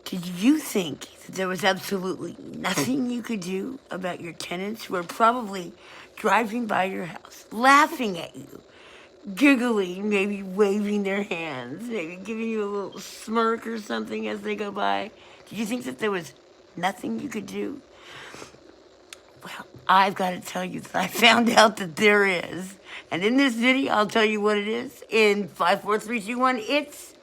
Did you think that there was absolutely nothing you could do about your tenants who are probably driving by your house, laughing at you, giggling, maybe waving their hands, maybe giving you a little smirk or something as they go by? Did you think that there was nothing you could do? Well, I've got to tell you that I found out that there is. And in this video, I'll tell you what it is. In 5, 4, 3, 2, 1, it's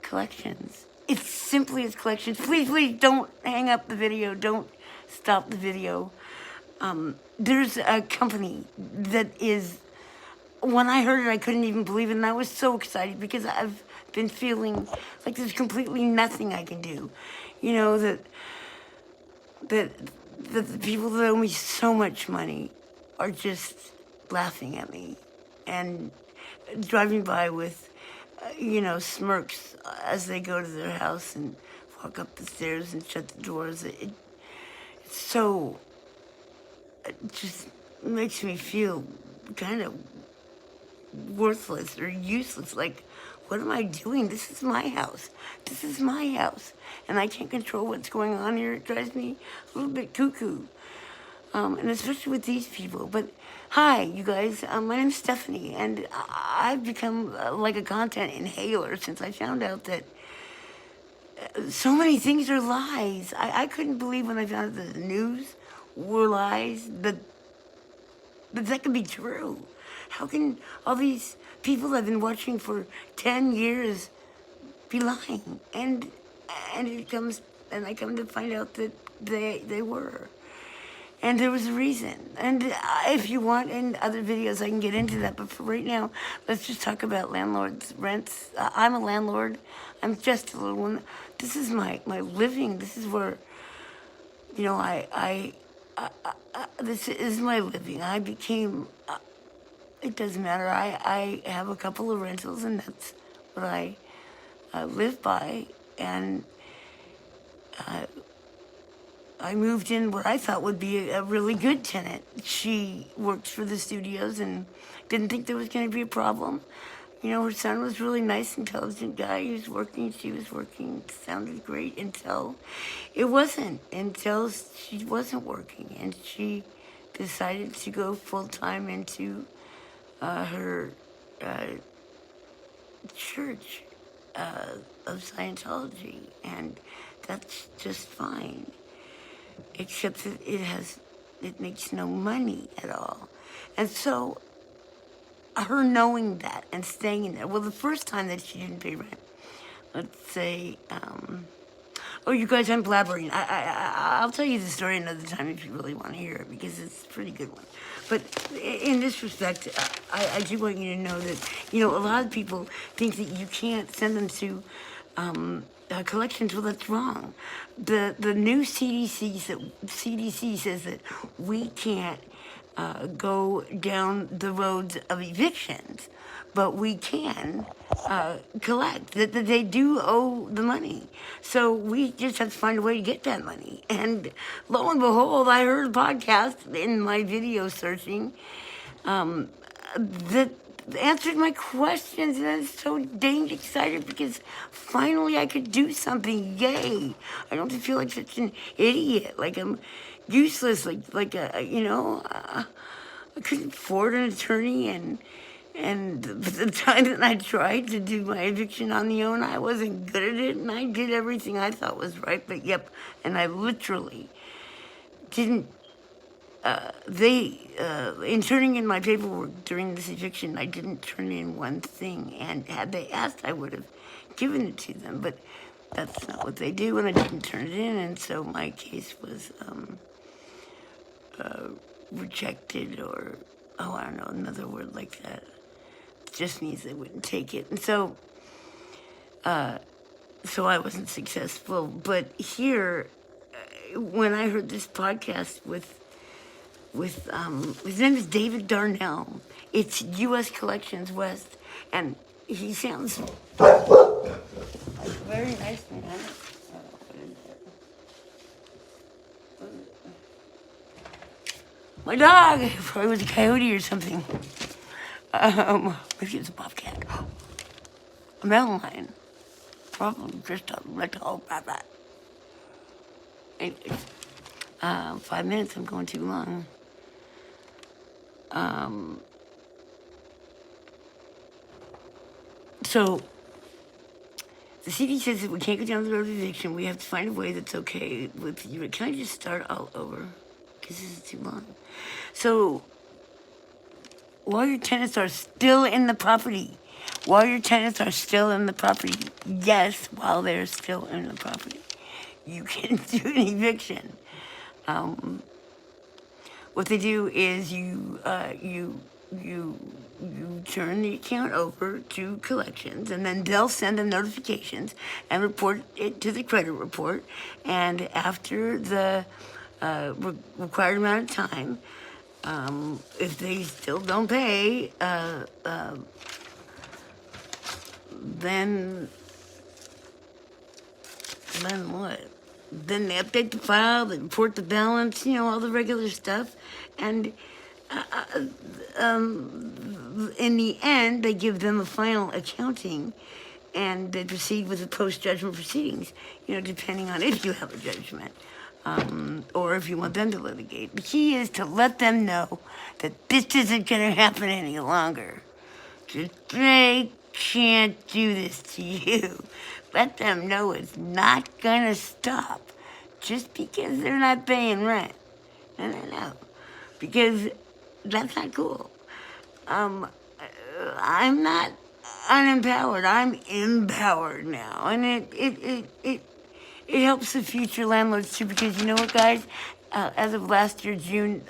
collections. It's simply as collections. Please don't hang up the video. Don't stop the video. There's a company that is, when I heard it, I couldn't even believe it. And I was so excited because I've been feeling like there's completely nothing I can do. You know, that the people that owe me so much money are just laughing at me and driving by with, smirks as they go to their house and walk up the stairs and shut the doors. It just makes me feel kind of worthless or useless. Like, what am I doing? This is my house. This is my house. And I can't control what's going on here. It drives me a little bit cuckoo. And especially with these people. But hi, you guys. My name's Stephanie. And I've become like a content inhaler since I found out that so many things are lies. I couldn't believe when I found out that the news were lies. But that could be true. How can all these people I've been watching for 10 years be lying? And I come to find out that they were. And there was a reason. And if you want, in other videos, I can get into that. But for right now, let's just talk about landlords' rents. I'm a landlord. I'm just a little one. This is my living. This is where, this is my living. I became... it doesn't matter. I have a couple of rentals, and that's what I live by. And I moved in what I thought would be a really good tenant. She worked for the studios and didn't think there was going to be a problem. Her son was a really nice, intelligent guy. He was working, she was working. It sounded great until it wasn't. Until she wasn't working, and she decided to go full-time into her church of Scientology, and that's just fine, except that it makes no money at all. And so her knowing that and staying in there, well, the first time that she didn't pay rent, let's say, oh, you guys, I'm blabbering. I'll tell you the story another time if you really want to hear it, because it's a pretty good one. But in this respect, I do want you to know that, a lot of people think that you can't send them to collections. Well, that's wrong. The new CDC says that we can't go down the roads of evictions, but we can collect, that they do owe the money. So we just have to find a way to get that money. And lo and behold, I heard a podcast in my video searching that answered my questions, and I was so dang excited because finally I could do something. Yay! I don't feel like such an idiot, like I'm useless, like I couldn't afford an attorney, and the time that I tried to do my eviction on the own, I wasn't good at it, and I did everything I thought was right, but yep, and I literally didn't, in turning in my paperwork during this eviction, I didn't turn in one thing, and had they asked, I would have given it to them, but that's not what they do, and I didn't turn it in, and so my case was rejected, or, I don't know, another word like that. It just means they wouldn't take it. And so I wasn't successful. But here, when I heard this podcast with his name is David Darnell. It's U.S. Collections West, and he sounds like a very nice man. My dog, probably was a coyote or something. Maybe it was a bobcat. A mountain lion. Probably just a little bit. Anyways, 5 minutes, I'm going too long. So the CD says that we can't go down the road of eviction. We have to find a way that's okay with you. Can I just start all over? Because this is too long. So while your tenants are still in the property, yes, while they're still in the property, you can do an eviction. What they do is you turn the account over to collections, and then they'll send them notifications and report it to the credit report. And after the required amount of time, if they still don't pay, then what? Then they update the file, they report the balance, all the regular stuff. And in the end, they give them a final accounting, and they proceed with the post-judgment proceedings, depending on if you have a judgment, or if you want them to litigate. The key is to let them know that this isn't going to happen any longer. They can't do this to you. Let them know it's not going to stop just because they're not paying rent. No. Because that's not cool. I'm not unempowered. I'm empowered now. And it helps the future landlords too, because you know what, guys? As of last year, June,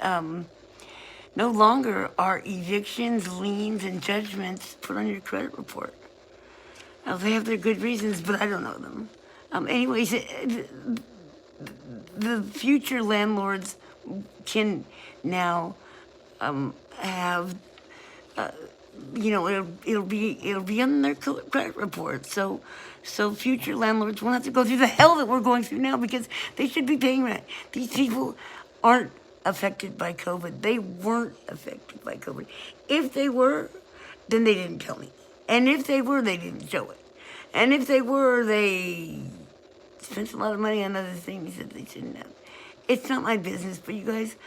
no longer are evictions, liens, and judgments put on your credit report. Now, they have their good reasons, but I don't know them. Anyways, the future landlords can now have, it'll be on their credit report. So future landlords won't have to go through the hell that we're going through now, because they should be paying rent. These people aren't affected by COVID. They weren't affected by COVID. If they were, then they didn't tell me. And if they were, they didn't show it. And if they were, they spent a lot of money on other things that they shouldn't have. It's not my business, but you guys,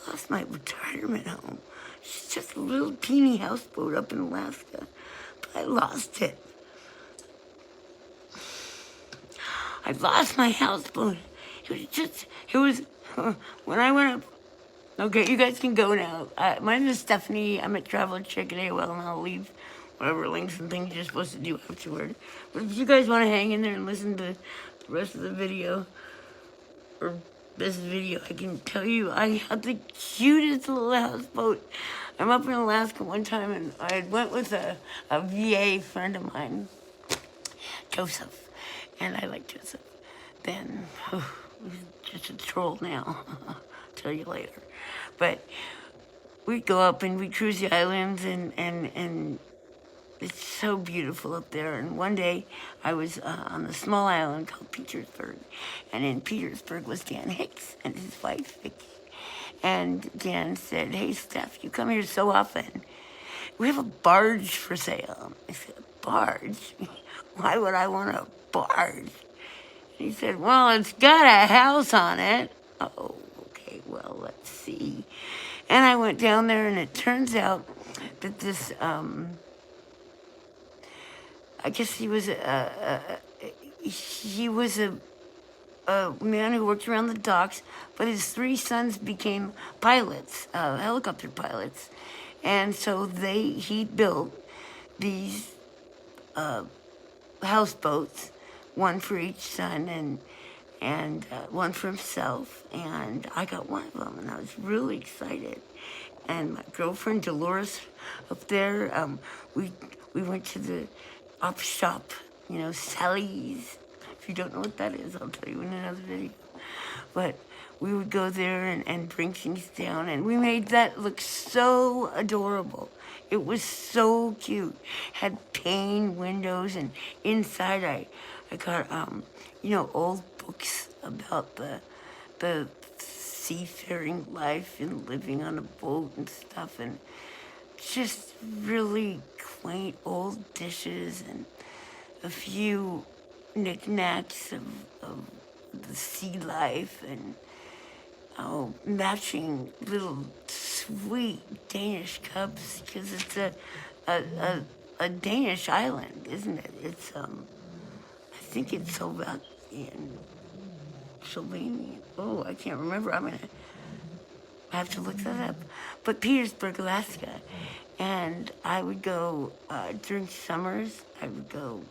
I lost my retirement home. It's just a little teeny houseboat up in Alaska, but I lost it. I lost my houseboat. It was, when I went up. Okay, you guys can go now. My name is Stephanie. I'm at Traveler Chick at AOL, and I'll leave whatever links and things you're supposed to do afterward. But if you guys want to hang in there and listen to the rest of the video, or this video, I can tell you I had the cutest little houseboat. I'm up in Alaska one time, and I went with a VA friend of mine, Joseph, and I like Joseph. Then, he's just a troll now. I'll tell you later. But we'd go up and we'd cruise the islands, and it's so beautiful up there. And one day I was on a small island called Petersburg, and in Petersburg was Dan Hicks and his wife Vicky. And Dan said, "Hey Steph, you come here so often. We have a barge for sale." I said, "A barge? Why would I want a barge?" And he said, "Well, it's got a house on it." Oh, okay, well, let's see. And I went down there, and it turns out that this, I guess he was a man who worked around the docks, but his 3 sons became pilots, helicopter pilots. And so he built these houseboats, one for each son, and one for himself, and I got one of them, and I was really excited. And my girlfriend Dolores up there, we went to the op shop, Sally's. If you don't know what that is, I'll tell you in another video. But we would go there and bring things down, and we made that look so adorable. It was so cute. Had pane windows, and inside I got old books about the seafaring life and living on a boat and stuff, and just really quaint old dishes, and a few knickknacks of the sea life and matching little sweet Danish cups because it's a, a, a Danish island, isn't it? It's I think it's Sylvania. Oh, I can't remember. I have to look that up. But Petersburg, Alaska. And I would go during summers. I would go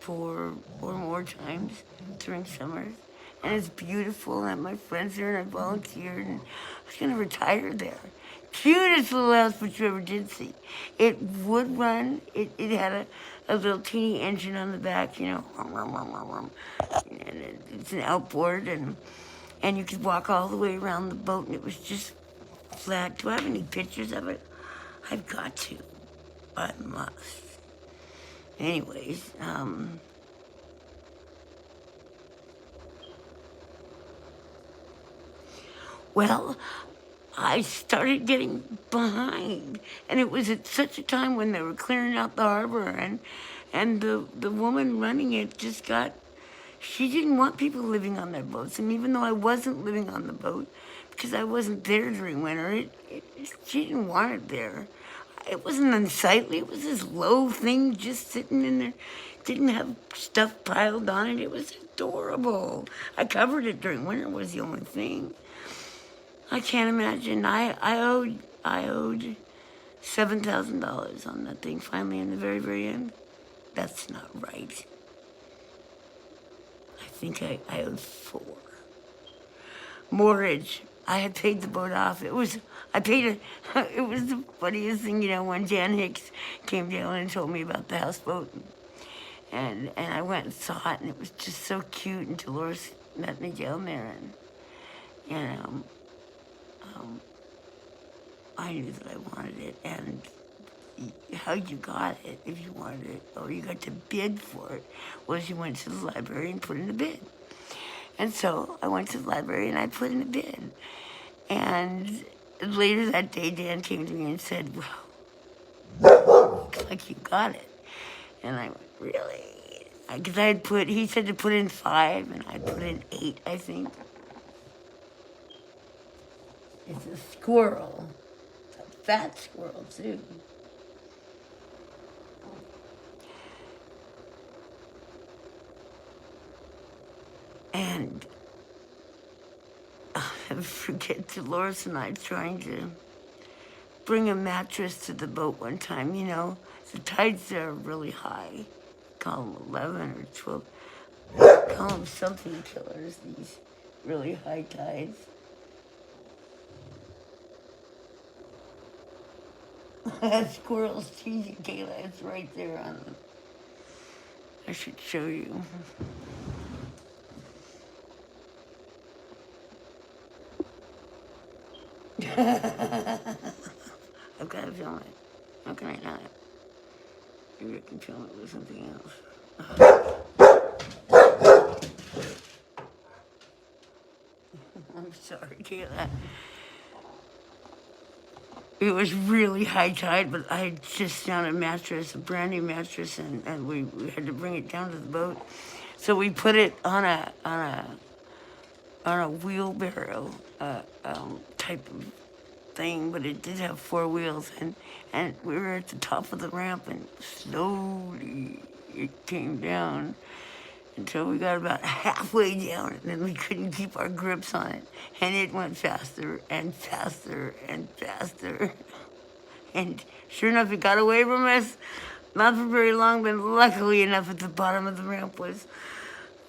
4 or more times during summers. And it's beautiful. And I have my friends there and I volunteered. And I was going to retire there. Cutest little house but you ever did see. It would run. It had a little teeny engine on the back, you know. And it's an outboard and you could walk all the way around the boat and it was just flat. Do I have any pictures of it? I've got to. I must. Anyways, well, I started getting behind, and it was at such a time when they were clearing out the harbor, and the woman running it just got. She didn't want people living on their boats, and even though I wasn't living on the boat, because I wasn't there during winter, she didn't want it there. It wasn't unsightly. It was this low thing just sitting in there. Didn't have stuff piled on it. It was adorable. I covered it during winter was the only thing. I can't imagine. I owed $7,000 on that thing finally in the very, very end. That's not right. I think I owed 4. Mortgage. I had paid the boat off. It was the funniest thing, you know, when Jan Hicks came down and told me about the houseboat. And I went and saw it, and it was just so cute. And Dolores met me down there, and I knew that I wanted it. And how you got it, if you wanted it, or you got to bid for it, was you went to the library and put in a bid. And so I went to the library and I put in a bid. And later that day, Dan came to me and said, well, looks like you got it. And I went, really? Because he said to put in 5, and I put in 8, I think. It's a squirrel. It's a fat squirrel, too. And I'll never forget Dolores and I trying to bring a mattress to the boat one time. You know, the tides there are really high. Call them 11 or 12. Call them something killers, these really high tides. That squirrel's teasing Kayla. It's right there on them. I should show you. I've got to film it. How can I not? Maybe I can film it with something else. I'm sorry, Kayla. It was really high tide, but I had just found a mattress, a brand new mattress, and we had to bring it down to the boat. So we put it on a wheelbarrow type of thing, but it did have 4 wheels, and we were at the top of the ramp, and slowly it came down until we got about halfway down, and then we couldn't keep our grips on it, and it went faster and faster and faster. And sure enough, it got away from us. Not for very long, but luckily enough, at the bottom of the ramp was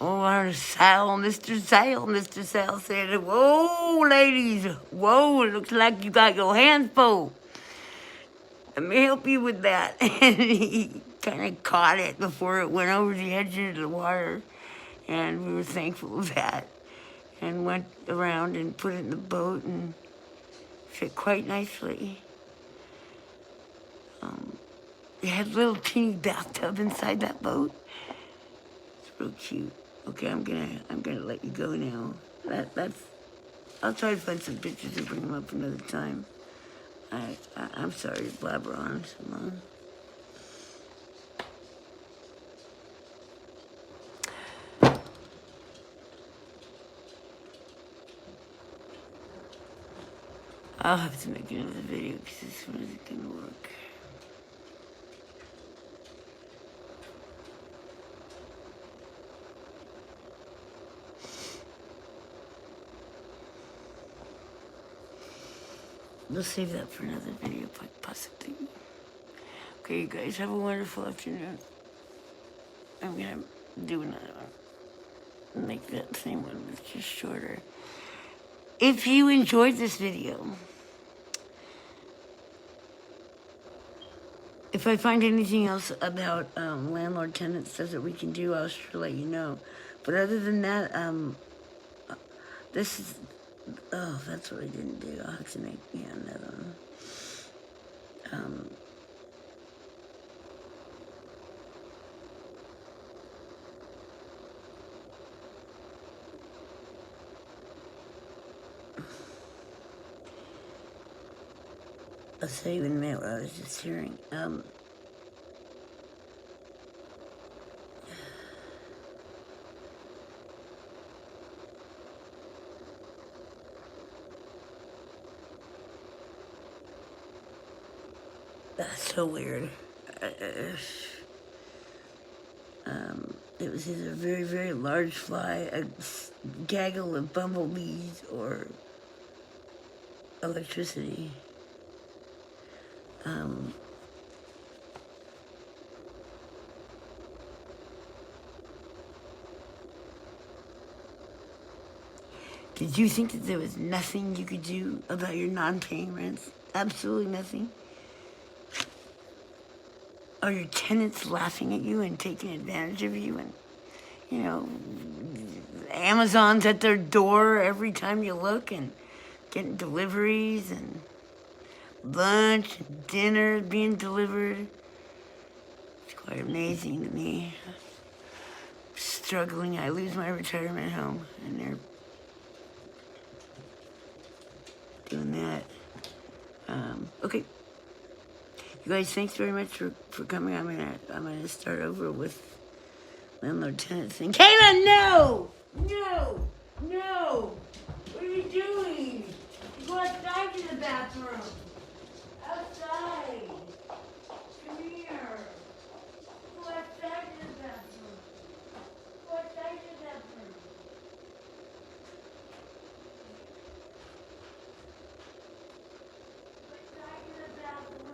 our Sal, Mr. Sal. Mr. Sal said, "Whoa, ladies, whoa, it looks like you got your hands full. Let me help you with that." And he kind of caught it before it went over the edge into the water. And we were thankful of that. And went around and put it in the boat and fit quite nicely. They had a little teeny bathtub inside that boat. It's real cute. Okay, I'm gonna let you go now. I'll try to find some pictures and bring them up another time. I'm sorry to blabber on so long. I'll have to make another video because this one isn't gonna work. We'll save that for another video, possibly. Okay, you guys have a wonderful afternoon. I'm gonna do another one. Make that same one, but just shorter. If you enjoyed this video, if I find anything else about landlord-tenant stuff that we can do, I'll sure let you know. But other than that, this is, oh, that's what I didn't do. I'll have to make, another one. I'll tell you in a minute what I was just hearing. That's so weird. It was either a very, very large fly, a gaggle of bumblebees, or electricity. Did you think that there was nothing you could do about your non-paying rents? Absolutely nothing? Are your tenants laughing at you and taking advantage of you and, Amazon's at their door every time you look and getting deliveries and lunch and dinner being delivered? It's quite amazing to me. Struggling, I lose my retirement home and they're doing that. Okay. You guys, thanks very much for coming. I'm gonna start over with landlord-tenant thing. Kayla, no! No! No! What are you doing? You go outside to the bathroom. Outside. Come here. Go outside to the bathroom. Go outside to the bathroom. Go outside to the bathroom.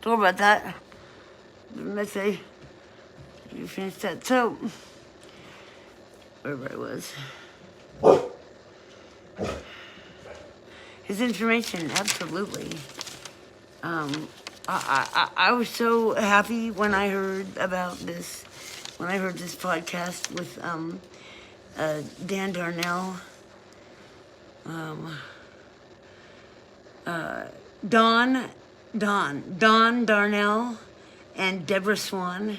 Sorry about that. Let's see. You finished that. So, wherever I was. His information, absolutely. I was so happy when I heard about this, when I heard this podcast with Dan Darnell, Don Darnell, and Deborah Swan.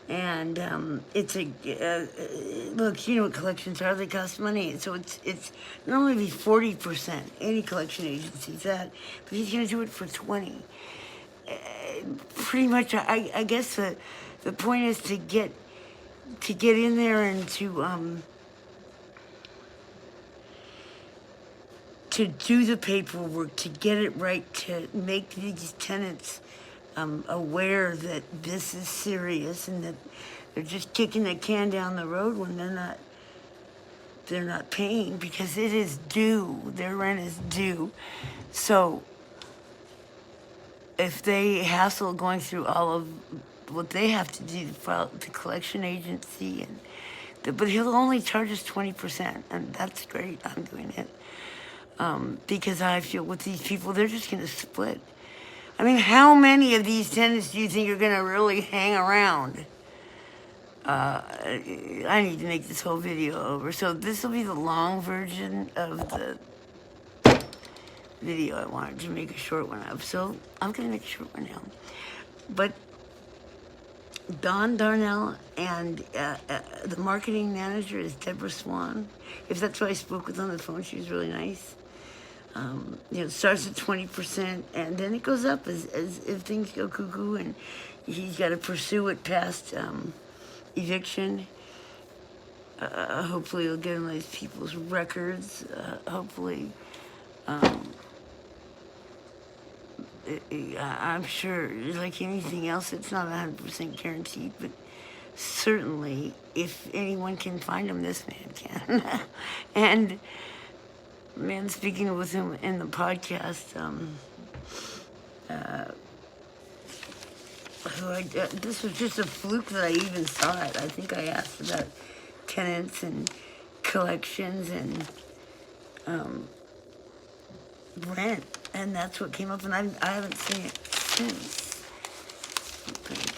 And it's a look. You know what collections are? They cost money. So it's normally 40%. Any collection agency's that, but he's gonna do it for 20. Pretty much. I guess the point is to get in there and to do the paperwork, to get it right, to make these tenants aware that this is serious and that they're just kicking the can down the road when they're not paying, because it is due. Their rent is due. So if they hassle going through all of what they have to do to file the collection agency, but he'll only charge us 20%, and that's great. I'm doing it because I feel with these people, they're just going to split. I mean, how many of these tenants do you think are going to really hang around? I need to make this whole video over. So this will be the long version of the video I wanted to make a short one of. So I'm going to make a short one now. But Don Darnell and the marketing manager is Deborah Swan. If that's who I spoke with on the phone, she was really nice. It starts at 20%, and then it goes up as if things go cuckoo, and he's got to pursue it past eviction. Hopefully he'll get on these people's records. Hopefully, I'm sure, like anything else, it's not 100% guaranteed, but certainly if anyone can find him, this man can. And man, speaking with him in the podcast, this was just a fluke that I even saw it. I think I asked about tenants and collections and rent, and that's what came up, and I haven't seen it since. I think.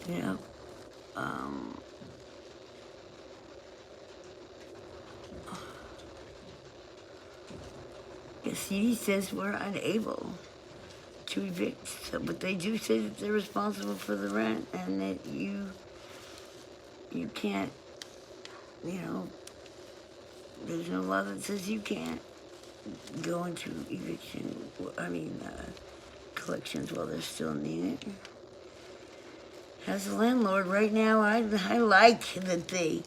Yeah. The CD says we're unable to evict, but they do say that they're responsible for the rent, and that you can't, there's no law that says you can't go into eviction, collections while they're still needed. As a landlord right now, I like that they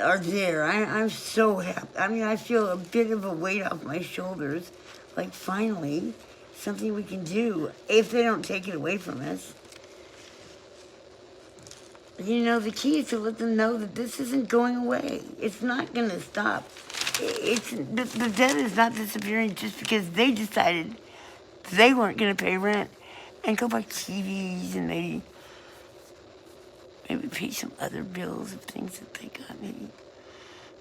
are there. I'm so happy. I mean, I feel a bit of a weight off my shoulders. Like, finally, something we can do if they don't take it away from us. The key is to let them know that this isn't going away. It's not going to stop. The debt is not disappearing just because they decided they weren't going to pay rent and go buy TVs and maybe pay some other bills of things that they got. Maybe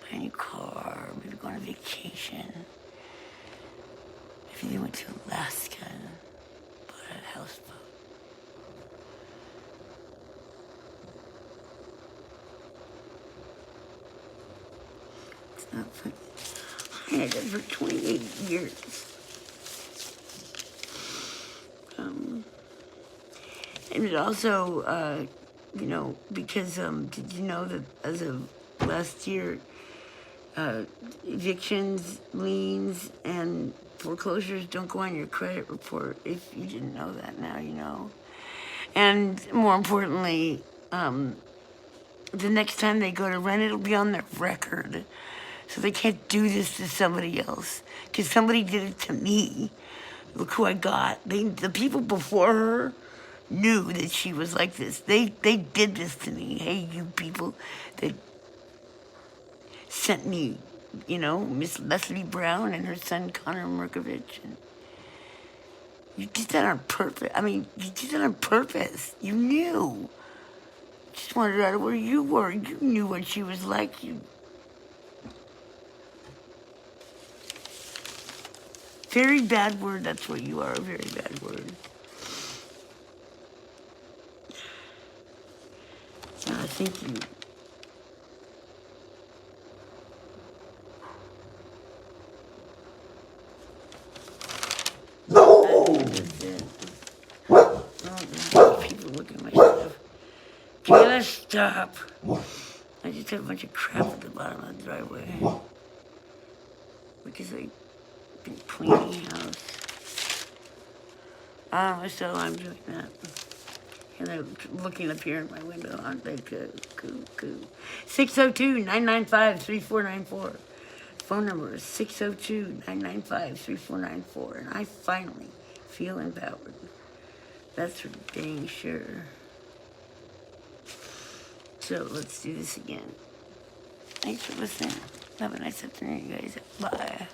buy a new car, maybe go on a vacation. Maybe they went to Alaska and bought a houseboat. It's not funny. I had it for 28 years. And it also, because did you know that as of last year, evictions, liens, and foreclosures don't go on your credit report? If you didn't know that, now you know. And more importantly, the next time they go to rent, it'll be on their record. So they can't do this to somebody else. Because somebody did it to me. Look who I got. The people before her knew that she was like this. They did this to me. Hey, you people that sent me, Miss Leslie Brown and her son Connor Merkovich. And you did that on purpose. You did that on purpose. You knew. Just wanted her out of where you were. You knew what she was like. Very bad word, that's what you are, a very bad word. I think you... No! That's it. Oh, people looking at my stuff. Can I stop? I just had a bunch of crap at the bottom of the driveway. Because I've been cleaning house. So I'm doing that. And they're looking up here in my window, aren't they? Cool. 602-995-3494. Phone number is 602-995-3494. And I finally feel empowered. That's for dang sure. So let's do this again. Thanks for listening. Have a nice afternoon, you guys. Bye.